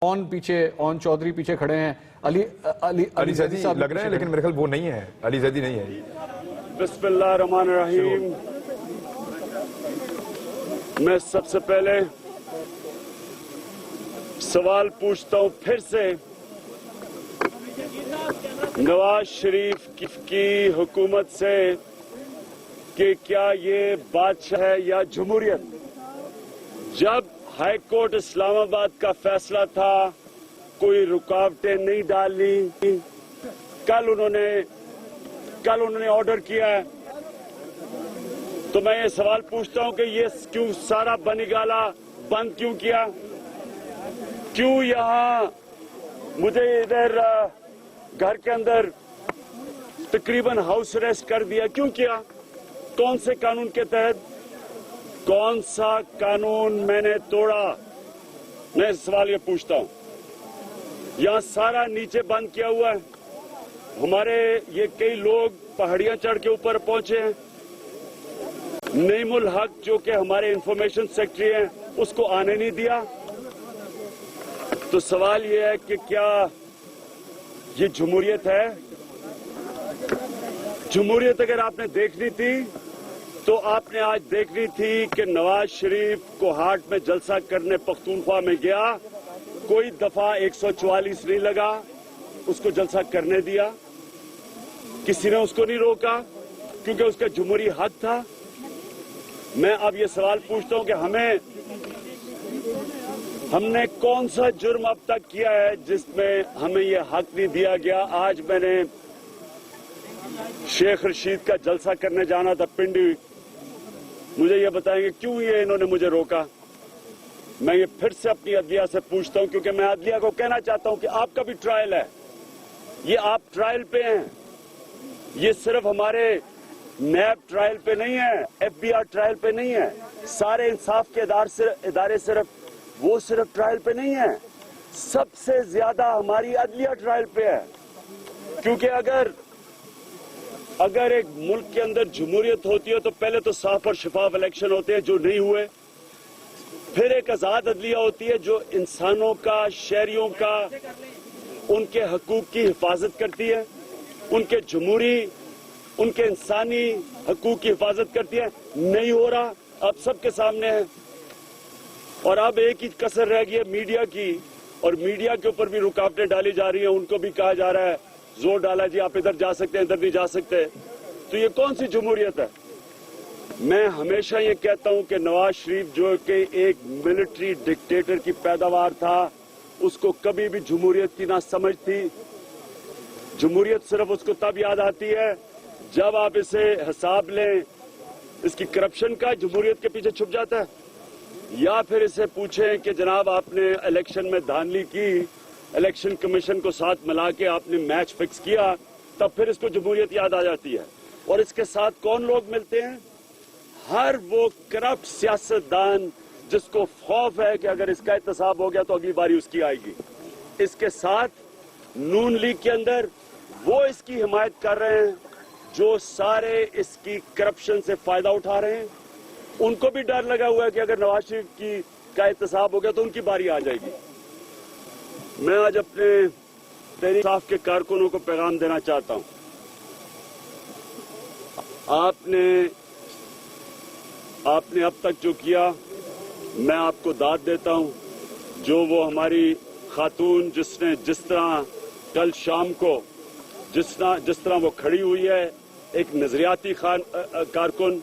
اون چودھری پیچھے کھڑے ہیں، علی زیدی صاحب لگ رہے ہیں، لیکن میرے خیال وہ نہیں ہے، علی زیدی نہیں ہے۔ بسم اللہ الرحمن الرحیم۔ میں سب سے پہلے سوال پوچھتا ہوں پھر سے، نواز شریف کی حکومت سے کہ کیا یہ بادشاہ ہے یا جمہوریت؟ جب ہائی کورٹ اسلام آباد کا فیصلہ تھا، کوئی رکاوٹیں نہیں ڈالی، کل انہوں نے آرڈر کیا ہے، تو میں یہ سوال پوچھتا ہوں کہ یہ کیوں سارا بنگالہ بند کیوں کیا؟ کیوں یہاں مجھے ادھر گھر کے اندر تقریباً ہاؤس اریسٹ کر دیا؟ کیوں کیا؟ کون سے قانون کے تحت؟ کون سا قانون میں نے توڑا؟ میں سوال یہ پوچھتا ہوں۔ یہاں سارا نیچے بند کیا ہوا ہے، ہمارے یہ کئی لوگ پہاڑیاں چڑھ کے اوپر پہنچے ہیں، نعیم الحق جو کہ ہمارے انفارمیشن سیکرٹری ہیں اس کو آنے نہیں دیا۔ تو سوال یہ ہے کہ کیا یہ جمہوریت ہے؟ جمہوریت اگر آپ نے دیکھنی تھی تو آپ نے آج دیکھنی تھی کہ نواز شریف کو ہارٹ میں جلسہ کرنے پختونخوا میں گیا، کوئی دفعہ 144 نہیں لگا، اس کو جلسہ کرنے دیا، کسی نے اس کو نہیں روکا کیونکہ اس کا جمہوری حق تھا۔ میں اب یہ سوال پوچھتا ہوں کہ ہم نے کون سا جرم اب تک کیا ہے جس میں ہمیں یہ حق نہیں دیا گیا؟ آج میں نے شیخ رشید کا جلسہ کرنے جانا تھا پنڈی، مجھے یہ بتائیں گے کیوں یہ انہوں نے مجھے روکا؟ میں یہ پھر سے اپنی عدلیہ سے پوچھتا ہوں، کیونکہ میں عدلیہ کو کہنا چاہتا ہوں کہ آپ کا بھی ٹرائل ہے، یہ آپ ٹرائل پہ ہیں، یہ صرف ہمارے نیب ٹرائل پہ نہیں ہے، ایف بی آر ٹرائل پہ نہیں ہے، سارے انصاف کے ادارے صرف ٹرائل پہ نہیں ہیں، سب سے زیادہ ہماری عدلیہ ٹرائل پہ ہے۔ کیونکہ اگر ایک ملک کے اندر جمہوریت ہوتی ہے تو پہلے تو صاف اور شفاف الیکشن ہوتے ہیں جو نہیں ہوئے، پھر ایک آزاد عدلیہ ہوتی ہے جو انسانوں کا، شہریوں کا، ان کے حقوق کی حفاظت کرتی ہے، ان کے جمہوری، ان کے انسانی حقوق کی حفاظت کرتی ہے۔ نہیں ہو رہا، اب سب کے سامنے ہے۔ اور اب ایک ہی کسر رہ گئی ہے میڈیا کی، اور میڈیا کے اوپر بھی رکاوٹیں ڈالی جا رہی ہیں، ان کو بھی کہا جا رہا ہے، زور ڈالا جی آپ ادھر جا سکتے ہیں ادھر نہیں جا سکتے، تو یہ کون سی جمہوریت ہے؟ میں ہمیشہ یہ کہتا ہوں کہ نواز شریف جو کہ ایک ملٹری ڈکٹیٹر کی پیداوار تھا، اس کو کبھی بھی جمہوریت کی نہ سمجھ تھی۔ جمہوریت صرف اس کو تب یاد آتی ہے جب آپ اسے حساب لیں اس کی کرپشن کا، جمہوریت کے پیچھے چھپ جاتا ہے، یا پھر اسے پوچھیں کہ جناب آپ نے الیکشن میں دھاندلی کی، الیکشن کمیشن کو ساتھ ملا کے آپ نے میچ فکس کیا، تب پھر اس کو جمہوریت یاد آ جاتی ہے۔ اور اس کے ساتھ کون لوگ ملتے ہیں؟ ہر وہ کرپٹ سیاستدان جس کو خوف ہے کہ اگر اس کا احتساب ہو گیا تو اگلی باری اس کی آئے گی۔ اس کے ساتھ نون لیگ کے اندر وہ اس کی حمایت کر رہے ہیں جو سارے اس کی کرپشن سے فائدہ اٹھا رہے ہیں، ان کو بھی ڈر لگا ہوا ہے کہ اگر نواز شریف کا احتساب ہو گیا تو ان کی باری آ جائے گی۔ میں آج اپنے تحریک انصاف کے کارکنوں کو پیغام دینا چاہتا ہوں، آپ نے اب تک جو کیا، میں آپ کو داد دیتا ہوں۔ جو وہ ہماری خاتون جس طرح کل شام کو جس طرح وہ کھڑی ہوئی ہے، ایک نظریاتی کارکن،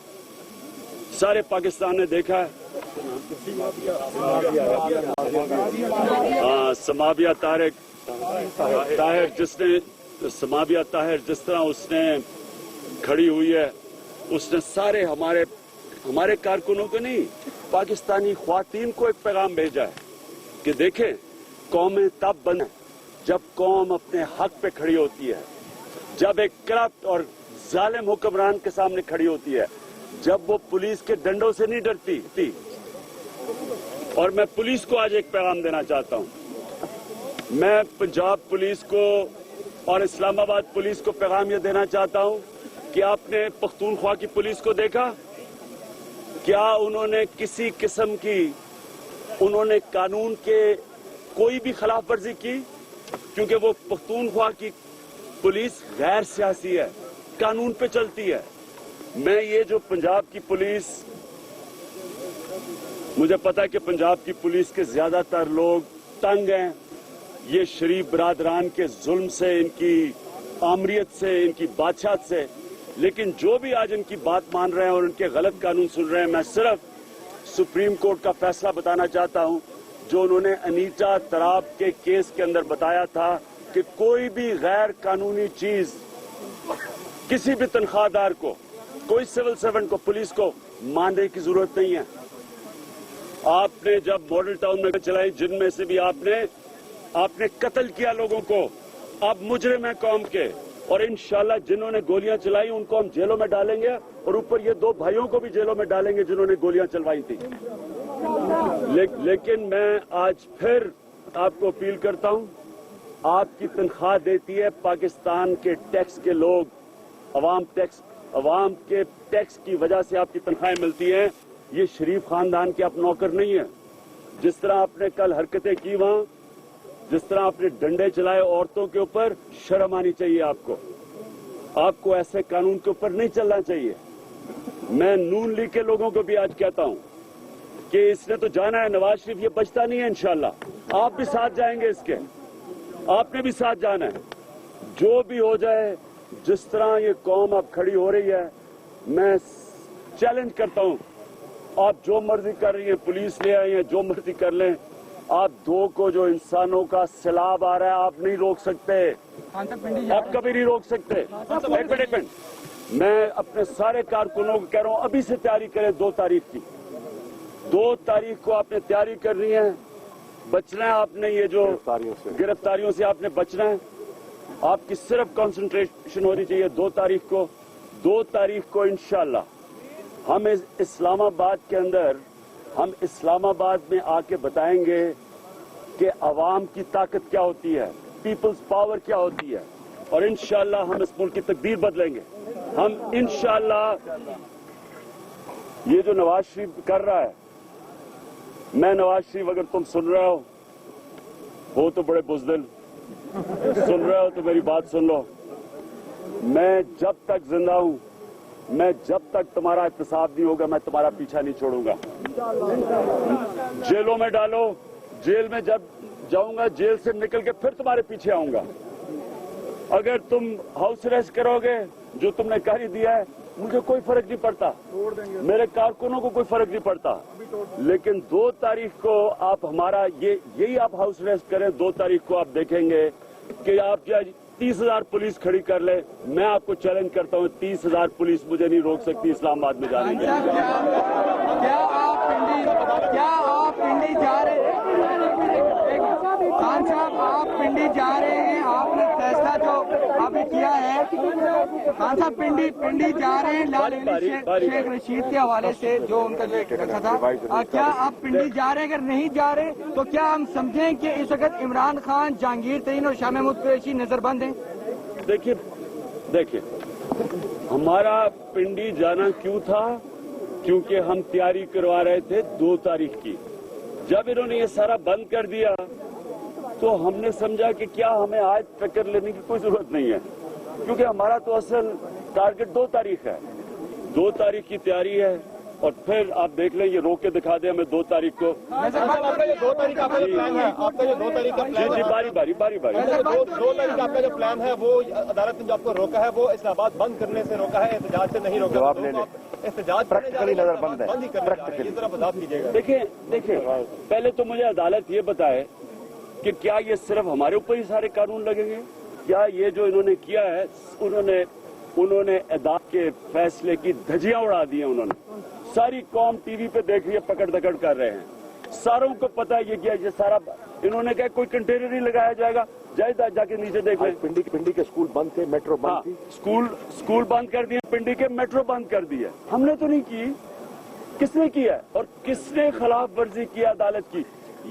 سارے پاکستان نے دیکھا ہے، سماویہ طاہر جس طرح اس نے کھڑی ہوئی ہے، اس نے سارے ہمارے کارکنوں کو نہیں، پاکستانی خواتین کو ایک پیغام بھیجا ہے کہ دیکھیں قومیں تب بنیں جب قوم اپنے حق پہ کھڑی ہوتی ہے، جب ایک کرپٹ اور ظالم حکمران کے سامنے کھڑی ہوتی ہے، جب وہ پولیس کے ڈنڈوں سے نہیں ڈرتی۔ اور میں پولیس کو آج ایک پیغام دینا چاہتا ہوں، میں پنجاب پولیس کو اور اسلام آباد پولیس کو پیغام یہ دینا چاہتا ہوں کہ آپ نے پختونخوا کی پولیس کو دیکھا، کیا انہوں نے کسی قسم کی قانون کے कोई भी खिलाफ वर्जी की, क्योंकि वो पख्तूनख्वा की पुलिस गैर सियासी है, कानून पे चलती है। मैं ये जो पंजाब की पुलिस, मुझे पता है कि पंजाब की पुलिस के ज्यादातर लोग तंग हैं ये शरीफ बरादरान के जुल्म से, इनकी आमरीत से, इनकी बादशाहत से, लेकिन जो भी आज इनकी बात मान रहे हैं और उनके गलत कानून सुन रहे हैं, मैं सिर्फ सुप्रीम कोर्ट का फैसला बताना चाहता हूं जो उन्होंने अनीता तराब के केस के अंदर बताया था कि कोई भी गैर कानूनी चीज किसी भी तनख्वाहदार को, कोई सिविल सर्वेंट को, पुलिस को मानने की जरूरत नहीं है। आपने जब मॉडल टाउन में चलाई, जिनमें से भी आपने कत्ल किया लोगों को, अब मुजरिम है कौम के, और इंशाल्लाह जिन्होंने गोलियां चलाई उनको हम जेलों में डालेंगे, और ऊपर ये 2 भाइयों को भी जेलों में डालेंगे जिन्होंने गोलियां चलवाई थी। लेकिन मैं आज फिर आपको अपील करता हूं, आपकी तनख्वाह देती है पाकिस्तान के टैक्स के लोग, अवाम के टैक्स की वजह से आपकी तनख्वाहें मिलती हैं। ये शरीफ खानदान के आप नौकर नहीं है। जिस तरह आपने कल हरकतें की वहां, जिस तरह आपने डंडे चलाए औरतों के ऊपर, शर्म आनी चाहिए आपको ऐसे कानून के ऊपर नहीं चलना चाहिए। मैं नून लीग के लोगों को भी आज कहता हूं कि इसने तो जाना है, नवाज शरीफ ये बचता नहीं है इंशाल्लाह। आप भी साथ जाएंगे इसके, आपने भी साथ जाना है। जो भी हो जाए, जिस तरह ये कौम अब खड़ी हो रही है, मैं चैलेंज करता हूं, आप जो मर्जी कर रही है, पुलिस ले आई है, जो मर्जी कर लें, आप 2 को जो इंसानों का सैलाब आ रहा है आप नहीं रोक सकते, आप कभी नहीं रोक सकते। एक मिनट, मैं अपने सारे कारकुनों को कह रहा हूं अभी से तैयारी करें 2 तारीख की। 2 तारीख को आपने तैयारी करनी है, बचना है आपने, ये जो गिरफ्तारियों से आपने बचना है। आपकी सिर्फ कंसंट्रेशन होनी चाहिए 2 तारीख को। 2 तारीख को इंशाल्लाह हम इस्लामाबाद के अंदर, हम इस्लामाबाद में आके बताएंगे कि अवाम की ताकत क्या होती है, पीपल्स पावर क्या होती है, और इंशाल्लाह हम इस मुल्क की तकदीर बदलेंगे। हम इंशाल्लाह ये जो नवाज शरीफ कर रहा है, मैं नवाज शरीफ, अगर तुम सुन रहे हो तो बड़े बुज़दिल, सुन रहे हो तो मेरी बात सुन लो। मैं जब तक जिंदा हूं, मैं जब तक तुम्हारा एहतसाब नहीं होगा, मैं तुम्हारा पीछा नहीं छोड़ूंगा। जेलों में डालो, जेल में जब जाऊंगा, जेल से निकल के फिर तुम्हारे पीछे आऊंगा। अगर तुम हाउस अरेस्ट करोगे, जो तुमने कर दिया है, मुझे कोई फर्क नहीं पड़ता, मेरे कारकुनों को कोई फर्क नहीं पड़ता। लेकिन 2 तारीख को आप हमारा यही आप हाउस अरेस्ट करें, 2 तारीख को आप देखेंगे कि आप क्या 30,000 पुलिस खड़ी कर ले। मैं आपको चैलेंज करता हूं, 30,000 पुलिस मुझे नहीं रोक सकती इस्लामाबाद में जाने के। क्या आप पिंडी जा रहे हैं? खान साहब, आप पिंडी जा रहे हैं, आपने फैसला जो अभी किया है, खान साहब पिंडी जा रहे हैं लाल शेख रशीद के हवाले से जो उनका जो रखा था, क्या आप पिंडी जा रहे हैं? अगर नहीं जा रहे तो क्या हम समझें कि इस वक्त इमरान खान, जहांगीर तरीन और शाह महमूद कुरैशी नजरबंद हैं? देखिए, हमारा पिंडी जाना क्यों था? क्योंकि हम तैयारी करवा रहे थे 2 तारीख की। जब इन्होंने ये सारा बंद कर दिया तो हमने समझा कि क्या हमें आज टक्कर लेने की कोई जरूरत नहीं है, क्योंकि हमारा तो असल टारगेट 2 तारीख है। 2 तारीख की तैयारी है, और फिर आप देख लें, ये रोक के दिखा दे हमें 2 तारीख को। आपका ये 2 तारीख का प्लान है, आपका ये 2 तारीख का प्लान जी, बारी 2 तारीख आपका जो प्लान है, वो अदालत ने जो आपको रोका है, वो इस्लामाबाद बंद करने से रोका है, एहतजाज से नहीं रोका। एहतजाज प्रैक्टिकली नजर बंद है, बंद ही करने ये जरा वजाहत कीजिएगा। देखिए, पहले तो मुझे अदालत ये बताए कि क्या ये सिर्फ हमारे ऊपर ही सारे कानून लगेंगे, क्या ये जो इन्होंने किया है, उन्होंने अदालत के फैसले की धज्जियां उड़ा दी हैं। उन्होंने सारी कौम टीवी पे देख रही है, पकड़ दकड़ कर रहे हैं, सारों को पता है ये क्या, ये सारा इन्होंने कहा कोई कंटेनर नहीं लगाया जाएगा, जाके नीचे देख लें। पिंडी के स्कूल बंद थे, मेट्रो बंद थी, स्कूल बंद कर दिए, पिंडी के मेट्रो बंद कर दिए। हमने तो नहीं की, किसने किया और किसने खिलाफ वर्जी की अदालत की?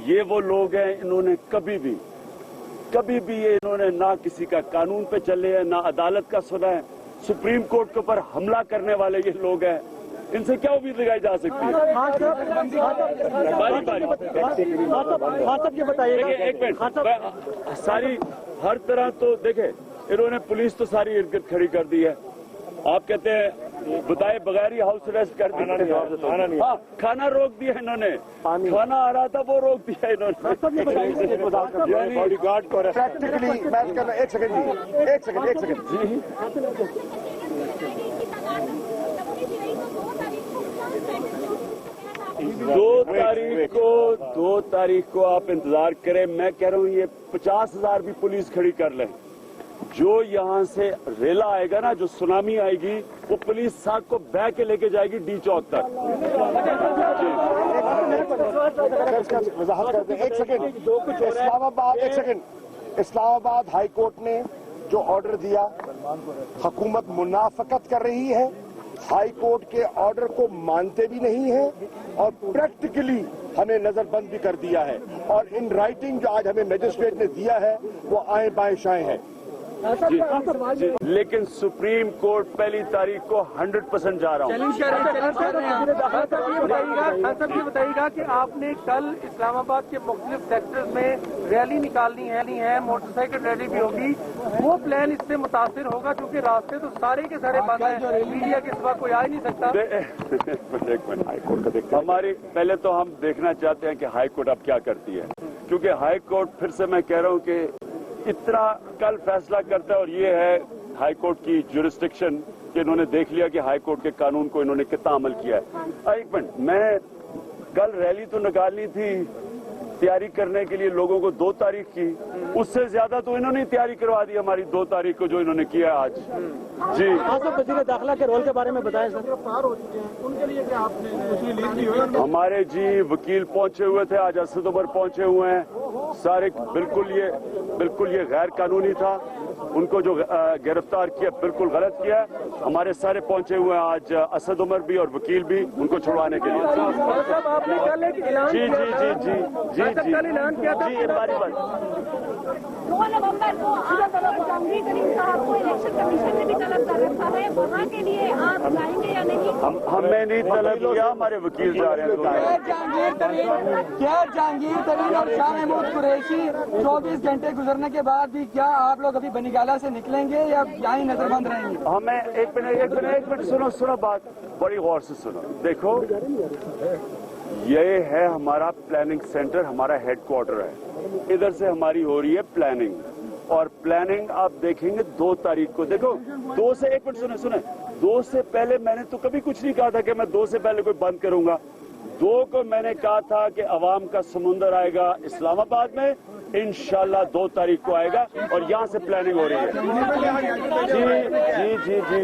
ये वो लोग हैं, इन्होंने कभी भी ये इन्होंने ना किसी का कानून पे चले हैं, ना अदालत का सुना है। सुप्रीम कोर्ट के ऊपर हमला करने वाले ये लोग हैं। इनसे क्या उम्मीद लगाई जा सकती है? बारी बारी एक मिनट, सारी हर तरह तो देखे, इन्होंने पुलिस तो सारी इर्द गिर्द खड़ी कर दी है। आप कहते हैं बताए बगैर ही हाउस अरेस्ट कर दिया। हाँ, खाना रोक दिया इन्होंने, खाना आ रहा था वो रोक दिया इन्होंने। बॉडीगार्ड को प्रैक्टिकली मैच करना। एक सेकंड जी। दो तारीख को आप इंतजार करें। मैं कह रहा हूँ ये 50,000 भी पुलिस खड़ी कर लें, जो यहाँ से रेला आएगा ना, जो सुनामी आएगी, वो पुलिस साथ को बह के लेके जाएगी डी चौक तक। वजाहत करते एक सेकंड। इस्लामाबाद हाई कोर्ट ने जो ऑर्डर दिया, हुकूमत मुनाफकत कर रही है, हाई कोर्ट के ऑर्डर को मानते भी नहीं है और प्रैक्टिकली हमें नजरबंद भी कर दिया है। और इन राइटिंग जो आज हमें मजिस्ट्रेट ने दिया है वो आए बाएं शाएं है। जी, लेकिन सुप्रीम कोर्ट पहली तारीख को 100% जा रहा हूँ। ये बताइएगा कि आपने कल इस्लामाबाद के मुख्तलिफ सेक्टर्स में रैली निकालनी है, मोटरसाइकिल रैली भी होगी, वो प्लान इससे मुतासिर होगा क्योंकि रास्ते तो सारे के सारे बंद हैं, मीडिया के सिवा कोई आ ही नहीं सकता। एक मिनट, हाई कोर्ट का देखते हैं। हमारी पहले तो हम देखना चाहते हैं कि हाई कोर्ट अब क्या करती है, क्योंकि हाई कोर्ट फिर से मैं कह रहा हूँ कि इतना कल फैसला करता है और ये है हाई कोर्ट की ज्यूरिस्डिक्शन कि इन्होंने देख लिया कि हाई कोर्ट के कानून को इन्होंने कितना अमल किया है। एक मिनट, मैं कल रैली तो निकालनी थी तैयारी करने के लिए लोगों को 2 तारीख की, उससे ज्यादा तो इन्होंने तैयारी करवा दी हमारी 2 तारीख को जो इन्होंने किया आज। जी वज़ीर दाखिला के रोल के बारे में बताएं सर। उनके लिए क्या आपने रिलीज नहीं हुई? हमारे जी वकील पहुंचे हुए थे, आज असद उमर पहुंचे हुए हैं सारे। बिल्कुल ये गैर कानूनी था, उनको जो गिरफ्तार किया बिल्कुल गलत किया। हमारे सारे पहुंचे हुए हैं आज, असद उमर भी और वकील भी, उनको छुड़वाने के लिए। जी जी जी जी जी जी जी, ये बारी 2 नवंबर को आप जहांगीर तरीन साहब को इलेक्शन कमीशन ने भी तलब कर रखा है, वहाँ के लिए आप जाएंगे या नहीं? हमें नहीं तलब किया, हमारे वकील जा रहे हैं। क्या जहांगीर तरीन और शाह महमूद कुरैशी 24 घंटे गुजरने के बाद भी क्या आप लोग अभी बनीगाला से निकलेंगे या यहाँ ही नजरबंद रहेंगे? हमें एक मिनट सुनो बात, बड़ी गौर से सुनो। देखो, ये है हमारा प्लानिंग सेंटर, हमारा हेडक्वार्टर है, इधर से हमारी हो रही है प्लानिंग, और प्लानिंग आप देखेंगे 2 तारीख को। देखो 2 से, एक मिनट सुने, 2 से पहले मैंने तो कभी कुछ नहीं कहा था कि मैं 2 से पहले कोई बंद करूंगा। 2 को मैंने कहा था कि अवाम का समुंदर आएगा इस्लामाबाद में, इंशाल्लाह 2 तारीख को आएगा और यहाँ से प्लानिंग हो रही है। जी जी जी जी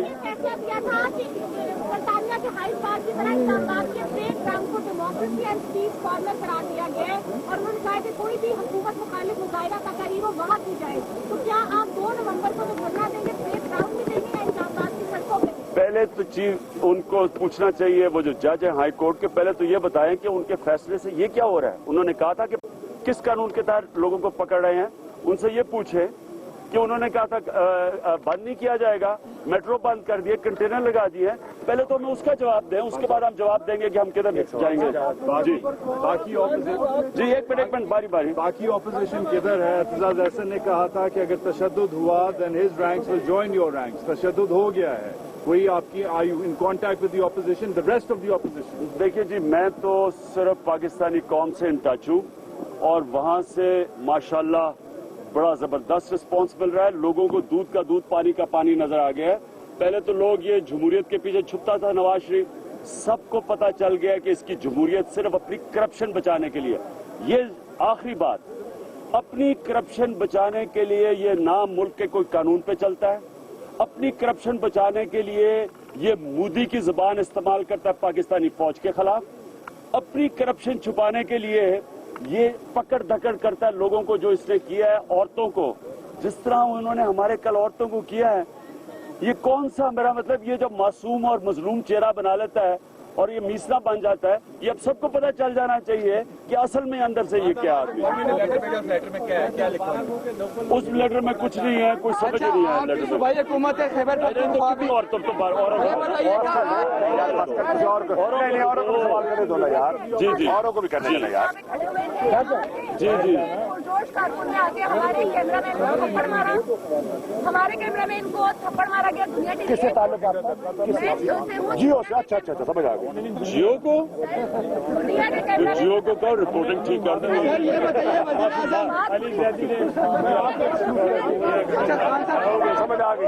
के हाई पार्क की तरह इस्लामाबाद के प्लेट ग्राउंड को डेमोक्रेसी एंड पीस कॉर्नर करार दिया गया है और उन्होंने कहा कि कोई भी हुकूमत मुखालिफ मुजाहिरा तकारीर हो वहाँ की जाए। तो क्या आप 2 नवंबर को जो धरना देंगे प्लेट ग्राउंड में देंगे या इस्लामाबाद की सड़कों पे? पहले तो चीफ उनको पूछना चाहिए, वो जो जज है हाई कोर्ट के, पहले तो ये बताएं कि उनके फैसले से ये क्या हो रहा है। उन्होंने कहा था कि किस कानून के तहत लोगों को पकड़ रहे हैं, उनसे ये पूछे कि उन्होंने कहा था बंद नहीं किया जाएगा, मेट्रो बंद कर दिए, कंटेनर लगा दिए। पहले तो हमें उसका जवाब दें, उसके बाद हम जवाब देंगे कि हम किधर जाएंगे। जी बाकी ऑपोजिशन, जी एक मिनट बारी बाकी ऑपोजिशन किधर है? एतजाज अहसन ने कहा था कि अगर तशद्दुद हुआ then his ranks will join your ranks. तशद्दुद हो गया है, कोई आपकी are you in contact with the opposition, the rest of the opposition? देखिए जी, मैं तो सिर्फ पाकिस्तानी कौम से इन टच हूँ और वहाँ से माशाल्लाह बड़ा जबरदस्त रिस्पॉन्स मिल रहा है। लोगों को दूध का दूध, पानी का पानी नजर आ गया है। पहले तो लोग ये जमहूरियत के पीछे छुपता था नवाज शरीफ, सबको पता चल गया कि इसकी जमहूरियत सिर्फ अपनी करप्शन बचाने के लिए। ये आखिरी बात, अपनी करप्शन बचाने के लिए ये नाम मुल्क के कोई कानून पे चलता है, अपनी करप्शन बचाने के लिए ये मोदी की जुबान इस्तेमाल करता है पाकिस्तानी फौज के खिलाफ, अपनी करप्शन छुपाने के लिए ये पकड़ धकड़ करता है लोगों को। जो इसने किया है औरतों को, जिस तरह उन्होंने हमारे कल औरतों को किया है, ये कौन सा, मेरा मतलब ये जो मासूम और मजलूम चेहरा बना लेता है और ये मीसला बन जाता है, ये अब सबको पता चल जाना चाहिए कि असल में अंदर से ये क्या आदमी है। लेटर में क्या है, क्या लिखा है? उस लेटर में कुछ नहीं है, कोई समझ नहीं है लेटर में। सूबाई हुकूमत है खैबर पख्तूनख्वा भी और तब तो औरों को सवाल करने दो ना यार। जी जी औरों को भी करने देना यार। जी जी जोश कारकुन ने आके हमारे कैमरामैन को थप्पड़ मारा, हमारे कैमरामैन को थप्पड़ मारा गया। दुनिया टीवी किससे ताल्लुक है आपका? मैं जियो से हूँ। जियो से? अच्छा अच्छा अच्छा, समझ आ गया। जियो को दुनिया के तो कैमरामैन जियो को कहो रिपोर्टिंग ठीक कर दें। ये बताइए वज़ीर आज़म समझ आ गई।